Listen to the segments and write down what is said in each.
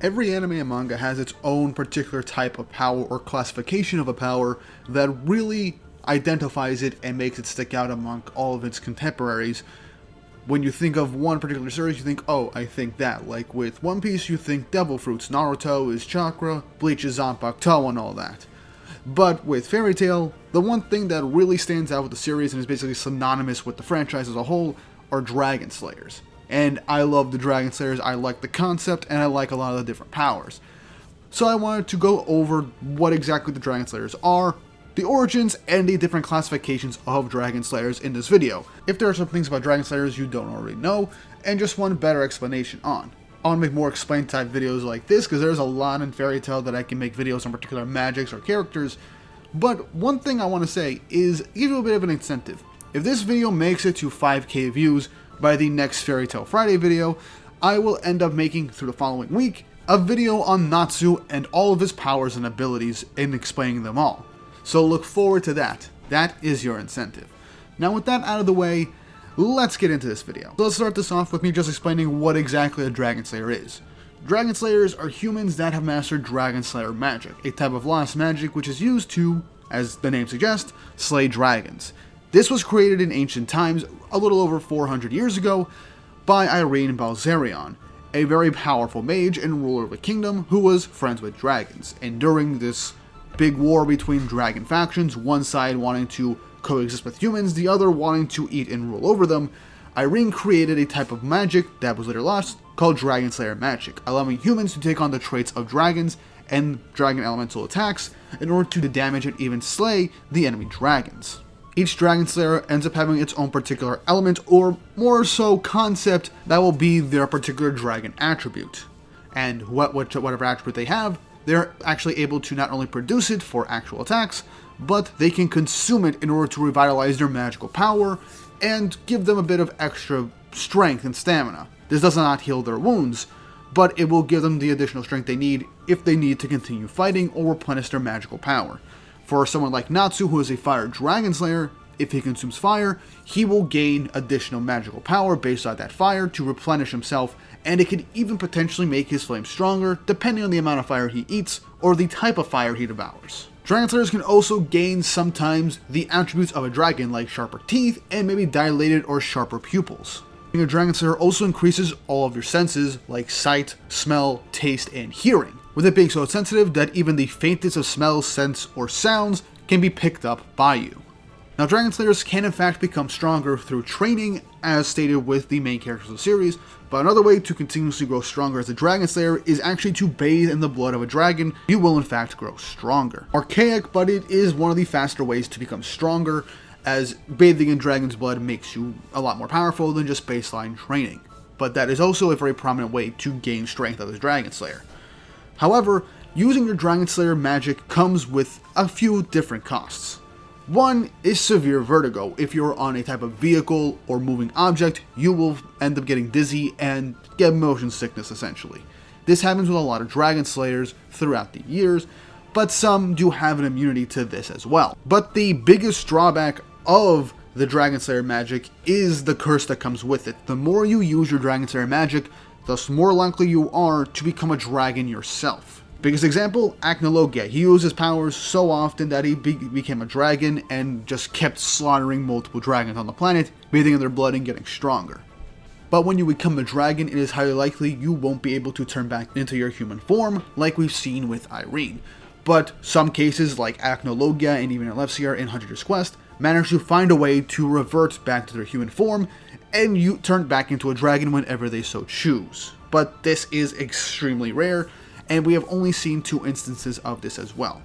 Every anime and manga has its own particular type of power or classification of a power that really identifies it and makes it stick out among all of its contemporaries. When you think of one particular series, you think, oh, I think that. Like with One Piece, you think Devil Fruits, Naruto is Chakra, Bleach is Zanpakuto, and all that. But with Fairy Tail, the one thing that really stands out with the series and is basically synonymous with the franchise as a whole are Dragon Slayers. And I love the Dragon Slayers, I like the concept, and I like a lot of the different powers. So I wanted to go over what exactly the Dragon Slayers are, the origins, and the different classifications of Dragon Slayers in this video. If there are some things about Dragon Slayers you don't already know, and just want better explanation on. I want to make more explain type videos like this, because there's a lot in Fairy Tail that I can make videos on particular magics or characters, but one thing I want to say is give you a bit of an incentive. If this video makes it to 5k views by the next Fairy Tail Friday video, I will end up making, through the following week, a video on Natsu and all of his powers and abilities and explaining them all. So look forward to that. That is your incentive. Now with that out of the way, let's get into this video. So let's start this off with me just explaining what exactly a Dragon Slayer is. Dragon Slayers are humans that have mastered Dragon Slayer magic, a type of lost magic which is used to, as the name suggests, slay dragons. This was created in ancient times, a little over 400 years ago, by Irene Balzerion, a very powerful mage and ruler of a kingdom who was friends with dragons. And during this big war between dragon factions, one side wanting to coexist with humans, the other wanting to eat and rule over them, Irene created a type of magic that was later lost called Dragon Slayer magic, allowing humans to take on the traits of dragons and dragon elemental attacks in order to damage and even slay the enemy dragons. Each Dragon Slayer ends up having its own particular element, or more so concept, that will be their particular dragon attribute. And whatever attribute they have, they're actually able to not only produce it for actual attacks, but they can consume it in order to revitalize their magical power and give them a bit of extra strength and stamina. This does not heal their wounds, but it will give them the additional strength they need if they need to continue fighting or replenish their magical power. For someone like Natsu, who is a fire Dragon Slayer, if he consumes fire, he will gain additional magical power based on that fire to replenish himself, and it could even potentially make his flame stronger depending on the amount of fire he eats or the type of fire he devours. Dragon Slayers can also gain sometimes the attributes of a dragon, like sharper teeth and maybe dilated or sharper pupils. Being a Dragon Slayer also increases all of your senses like sight, smell, taste, and hearing, with it being so sensitive that even the faintest of smells, scents, or sounds can be picked up by you. Now, Dragon Slayers can in fact become stronger through training, as stated with the main characters of the series, but another way to continuously grow stronger as a Dragon Slayer is actually to bathe in the blood of a dragon. You will in fact grow stronger. Archaic, but it is one of the faster ways to become stronger, as bathing in dragon's blood makes you a lot more powerful than just baseline training. But that is also a very prominent way to gain strength as a Dragon Slayer. However, using your Dragon Slayer magic comes with a few different costs. One is severe vertigo. If you're on a type of vehicle or moving object, you will end up getting dizzy and get motion sickness essentially. This happens with a lot of Dragon Slayers throughout the years, but some do have an immunity to this as well. But the biggest drawback of the Dragon Slayer magic is the curse that comes with it. The more you use your Dragon Slayer magic, the more likely you are to become a dragon yourself. Biggest example, Acnologia. He used his powers so often that he became a dragon and just kept slaughtering multiple dragons on the planet, bathing in their blood and getting stronger. But when you become a dragon, it is highly likely you won't be able to turn back into your human form, like we've seen with Irene. But some cases, like Acnologia and even Alexia in Hunter's Quest, manage to find a way to revert back to their human form, and you turn back into a dragon whenever they so choose. But this is extremely rare, and we have only seen 2 instances of this as well.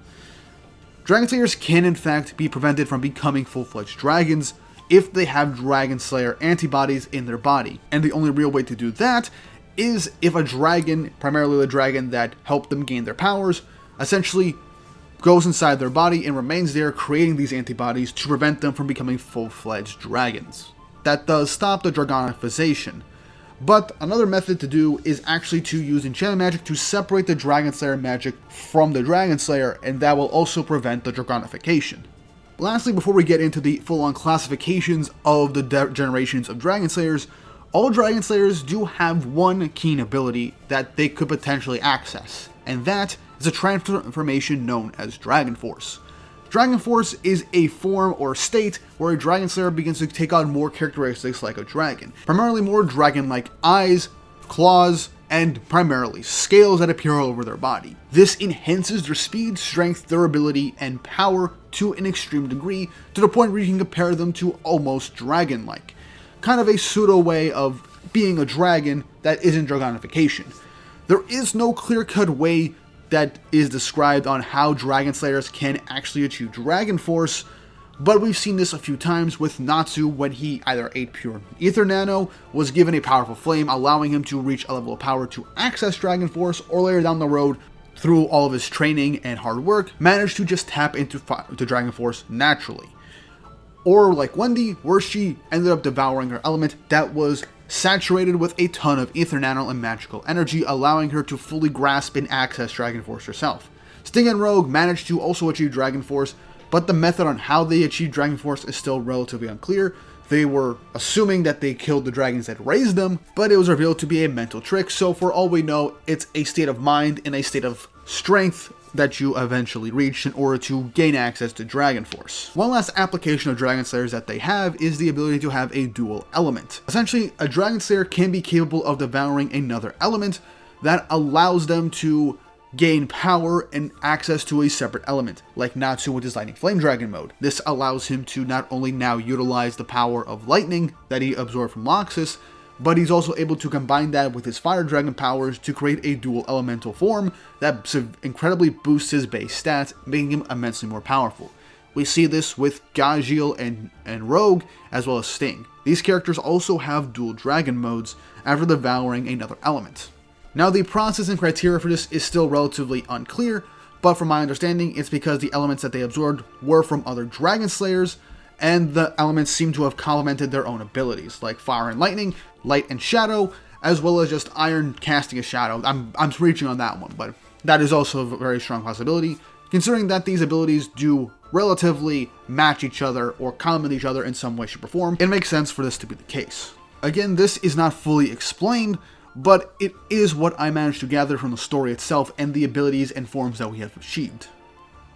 Dragon Slayers can in fact be prevented from becoming full-fledged dragons if they have Dragon Slayer antibodies in their body, and the only real way to do that is if a dragon, primarily the dragon that helped them gain their powers, essentially goes inside their body and remains there, creating these antibodies to prevent them from becoming full-fledged dragons. That does stop the dragonification. But another method to do is actually to use enchantment magic to separate the Dragon Slayer magic from the Dragon Slayer, and that will also prevent the dragonification. Lastly, before we get into the full-on classifications of the generations of Dragon Slayers, All Dragon Slayers do have one keen ability that they could potentially access, and that is a transformation known as Dragon Force. Dragon Force is a form or state where a Dragon Slayer begins to take on more characteristics like a dragon, primarily more dragon-like eyes, claws, and primarily scales that appear all over their body. This enhances their speed, strength, durability, and power to an extreme degree, to the point where you can compare them to almost dragon-like. Kind of a pseudo way of being a dragon that isn't dragonification. There is no clear-cut way that is described on how Dragon Slayers can actually achieve Dragon Force, but we've seen this a few times with Natsu when he either ate pure Ether Nano, was given a powerful flame allowing him to reach a level of power to access Dragon Force, or later down the road, through all of his training and hard work, managed to just tap into Dragon Force naturally. Or like Wendy, where she ended up devouring her element that was saturated with a ton of Ether Nano and magical energy, allowing her to fully grasp and access Dragon Force herself. Sting and Rogue managed to also achieve Dragon Force, but the method on how they achieved Dragon Force is still relatively unclear. They were assuming that they killed the dragons that raised them, but it was revealed to be a mental trick, so for all we know, it's a state of mind and a state of strength that you eventually reach in order to gain access to Dragon Force. One last application of Dragon Slayers that they have is the ability to have a dual element. Essentially, a Dragon Slayer can be capable of devouring another element that allows them to gain power and access to a separate element, like Natsu with his Lightning Flame Dragon mode. This allows him to not only now utilize the power of lightning that he absorbed from Laxus, but he's also able to combine that with his Fire Dragon powers to create a dual elemental form that incredibly boosts his base stats, making him immensely more powerful. We see this with Gajeel and Rogue, as well as Sting. These characters also have dual dragon modes after devouring another element. Now, the process and criteria for this is still relatively unclear, but from my understanding, it's because the elements that they absorbed were from other Dragon Slayers, and the elements seem to have complemented their own abilities, like Fire and Lightning, Light and Shadow, as well as just Iron casting a Shadow. I'm reaching on that one, but that is also a very strong possibility, considering that these abilities do relatively match each other or complement each other in some way, shape, or form. It makes sense for this to be the case. Again, this is not fully explained, but it is what I managed to gather from the story itself and the abilities and forms that we have achieved.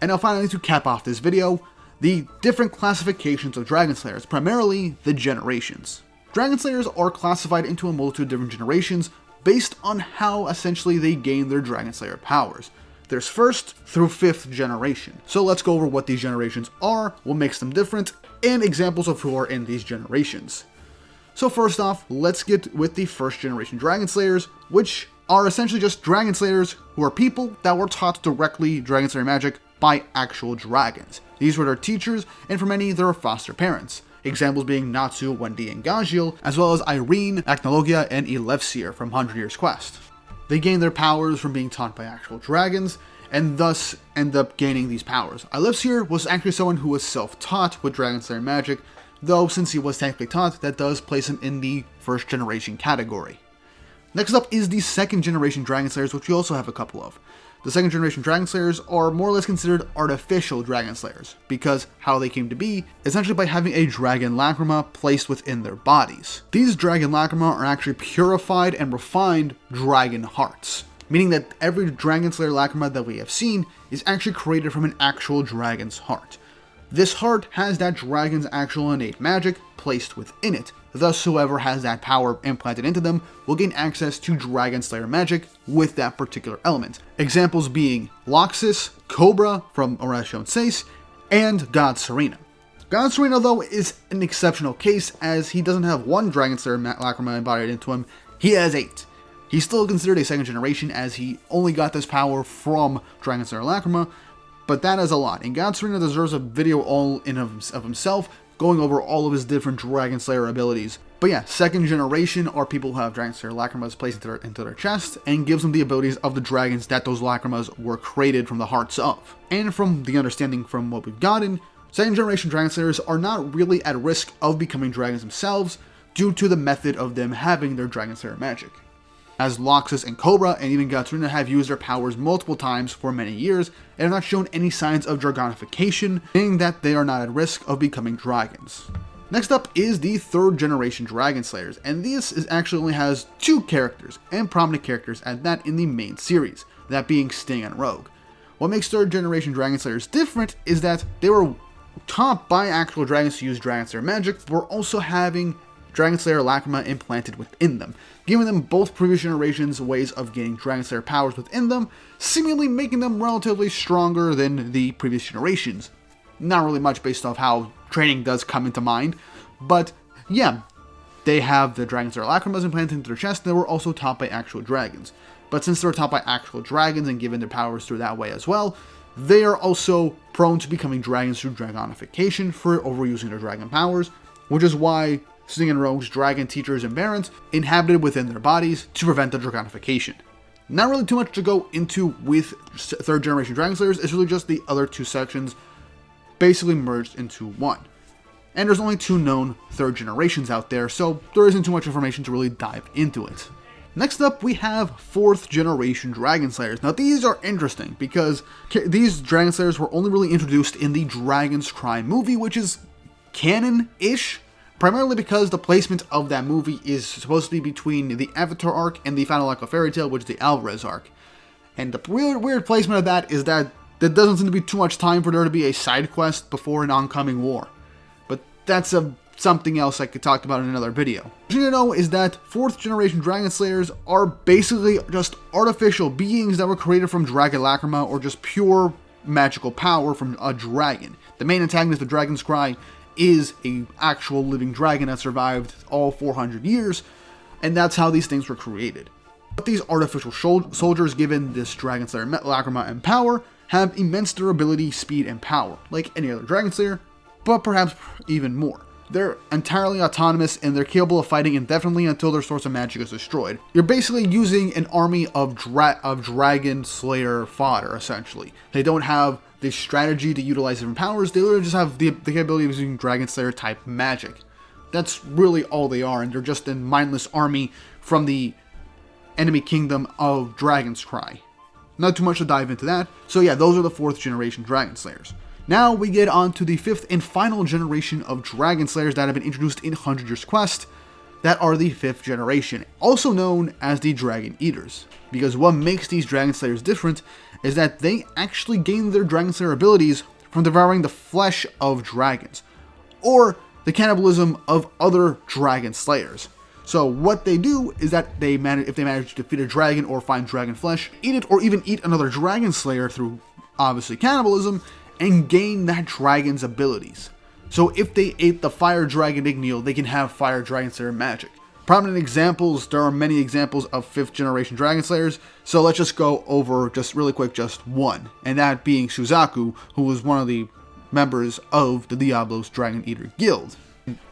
And now finally, to cap off this video, the different classifications of Dragon Slayers, primarily the generations. Dragon Slayers are classified into a multitude of different generations based on how essentially they gain their Dragon Slayer powers. There's 1st through 5th generation. So let's go over what these generations are, what makes them different, and examples of who are in these generations. So first off, let's get with the 1st generation Dragon Slayers, which are essentially just Dragon Slayers who are people that were taught directly Dragon Slayer magic by actual dragons. These were their teachers, and for many, their foster parents. Examples being Natsu, Wendy, and Gajeel, as well as Irene, Acnologia, and Elefsir from 100 Years Quest. They gained their powers from being taught by actual dragons, and thus end up gaining these powers. Elefsir was actually someone who was self-taught with Dragon Slayer magic, though since he was technically taught, that does place him in the 1st generation category. Next up is the 2nd generation Dragon Slayers, which we also have a couple of. The 2nd generation Dragon Slayers are more or less considered artificial Dragon Slayers, because how they came to be, essentially by having a Dragon Lacrima placed within their bodies. These Dragon Lacrima are actually purified and refined Dragon Hearts, meaning that every Dragon Slayer Lacrima that we have seen is actually created from an actual dragon's heart. This heart has that dragon's actual innate magic placed within it, thus whoever has that power implanted into them will gain access to Dragon Slayer magic with that particular element. Examples being Laxus, Cobra from Oration Seis, and God Serena. God Serena, though, is an exceptional case, as he doesn't have one Dragon Slayer Lacrima embodied into him, he has 8. He's still considered a 2nd generation, as he only got this power from Dragon Slayer Lacrima, but that is a lot, and God Serena deserves a video all in of himself, going over all of his different Dragon Slayer abilities. But yeah, 2nd generation are people who have Dragon Slayer Lacrimas placed into their chest, and gives them the abilities of the dragons that those Lacrimas were created from the hearts of. And from the understanding from what we've gotten, 2nd generation Dragon Slayers are not really at risk of becoming dragons themselves, due to the method of them having their Dragon Slayer magic, as Laxus and Cobra and even Gatsuna have used their powers multiple times for many years and have not shown any signs of dragonification, meaning that they are not at risk of becoming dragons. Next up is the 3rd generation Dragon Slayers, and this actually only has 2 characters, and prominent characters at that in the main series, that being Sting and Rogue. What makes 3rd generation Dragon Slayers different is that they were taught by actual dragons to use Dragon Slayer magic, but were also having Dragon Slayer Lacrima implanted within them, giving them both previous generations ways of gaining Dragon Slayer powers within them, seemingly making them relatively stronger than the previous generations. Not really much based off how training does come into mind, but yeah, they have the Dragon Slayer Lacrimas implanted into their chest, and they were also taught by actual dragons. But since they were taught by actual dragons and given their powers through that way as well, they are also prone to becoming dragons through dragonification for overusing their dragon powers, which is why Sting and Rogue's dragon teachers and barons inhabited within their bodies to prevent the dragonification. Not really too much to go into with 3rd generation Dragon Slayers, it's really just the other 2 sections basically merged into one. And there's only 2 known 3rd generations out there, so there isn't too much information to really dive into it. Next up, we have 4th generation Dragon Slayers. Now these are interesting because these Dragon Slayers were only really introduced in the Dragon's Cry movie, which is canon-ish, primarily because the placement of that movie is supposed to be between the Avatar arc and the final arc of Fairy Tail, which is the Alvarez arc. And the weird placement of that is that there doesn't seem to be too much time for there to be a side quest before an oncoming war. But that's something else I could talk about in another video. What you need to know is that 4th generation Dragon Slayers are basically just artificial beings that were created from Dragon Lacrima or just pure magical power from a dragon. The main antagonist of Dragon's Cry is an actual living dragon that survived all 400 years, and that's how these things were created. But these artificial soldiers, given this Dragon Slayer Lacrima and power, have immense durability, speed, and power, like any other Dragon Slayer, but perhaps even more. They're entirely autonomous, and they're capable of fighting indefinitely until their source of magic is destroyed. You're basically using an army of Dragon Slayer fodder, essentially. They don't have the strategy to utilize different powers, they literally just have the capability of using Dragon Slayer type magic. That's really all they are, and they're just a mindless army from the enemy kingdom of Dragon's Cry. Not too much to dive into that, so yeah, those are the 4th generation Dragon Slayers. Now we get on to the 5th and final generation of Dragon Slayers that have been introduced in 100 Years Quest, that are the 5th generation, also known as the Dragon Eaters. Because what makes these Dragon Slayers different is that they actually gain their Dragon Slayer abilities from devouring the flesh of dragons, or the cannibalism of other Dragon Slayers. So what they do is that if they manage to defeat a dragon or find dragon flesh, eat it, or even eat another Dragon Slayer through, obviously, cannibalism, and gain that dragon's abilities. So if they ate the Fire Dragon Igneel, they can have Fire Dragon Slayer magic. Prominent examples, there are many examples of 5th generation Dragon Slayers, so let's just go over, just really quick, just one, and that being Shuzaku, who was one of the members of the Diablos Dragon Eater Guild.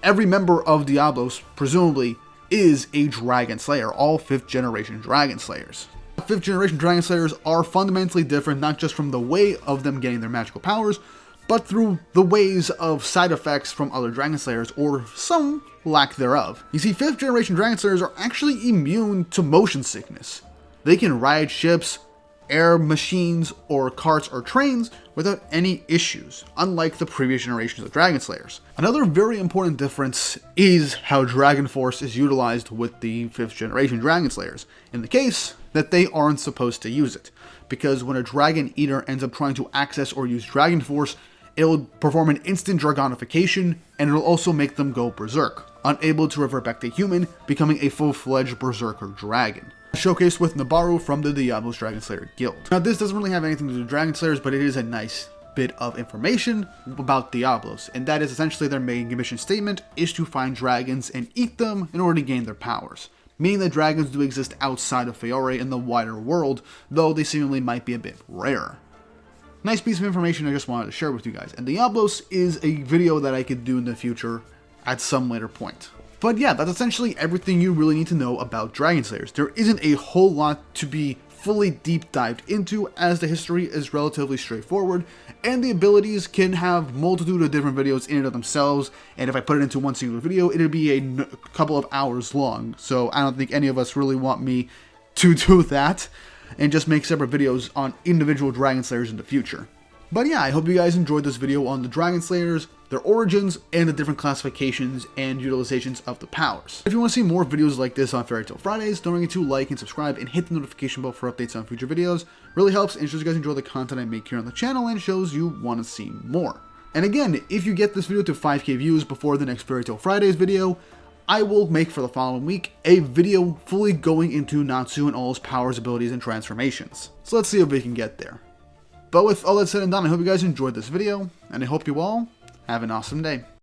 Every member of Diablos, presumably, is a Dragon Slayer, all 5th generation Dragon Slayers. 5th generation Dragon Slayers are fundamentally different, not just from the way of them getting their magical powers, but through the ways of side effects from other Dragon Slayers, or some lack thereof. You see, 5th generation Dragon Slayers are actually immune to motion sickness. They can ride ships, air machines, or carts or trains without any issues, unlike the previous generations of Dragon Slayers. Another very important difference is how Dragon Force is utilized with the 5th generation Dragon Slayers, in the case that they aren't supposed to use it, because when a Dragon Eater ends up trying to access or use Dragon Force, it'll perform an instant dragonification, and it'll also make them go berserk, unable to revert back to human, becoming a full-fledged berserker dragon. Showcased with Nabaru from the Diablos Dragon Slayer Guild. Now this doesn't really have anything to do with Dragon Slayers, but it is a nice bit of information about Diablos, and that is essentially their main mission statement is to find dragons and eat them in order to gain their powers. Meaning that dragons do exist outside of Feore in the wider world, though they seemingly might be a bit rarer. Nice piece of information I just wanted to share with you guys, and Diablos is a video that I could do in the future at some later point. But yeah, that's essentially everything you really need to know about Dragon Slayers. There isn't a whole lot to be fully deep dived into, as the history is relatively straightforward, and the abilities can have multitude of different videos in and of themselves, and if I put it into one singular video, it'd be a couple of hours long, so I don't think any of us really want me to do that, and just make separate videos on individual Dragon Slayers in the future. But yeah, I hope you guys enjoyed this video on the Dragon Slayers, their origins, and the different classifications and utilizations of the powers. If you want to see more videos like this on Fairy Tale Fridays, don't forget to like and subscribe and hit the notification bell for updates on future videos. Really helps and shows you guys enjoy the content I make here on the channel and shows you want to see more. And again, if you get this video to 5k views before the next Fairy Tale Fridays video, I will make for the following week a video fully going into Natsu and all his powers, abilities, and transformations. So let's see if we can get there. But with all that said and done, I hope you guys enjoyed this video, and I hope you all have an awesome day.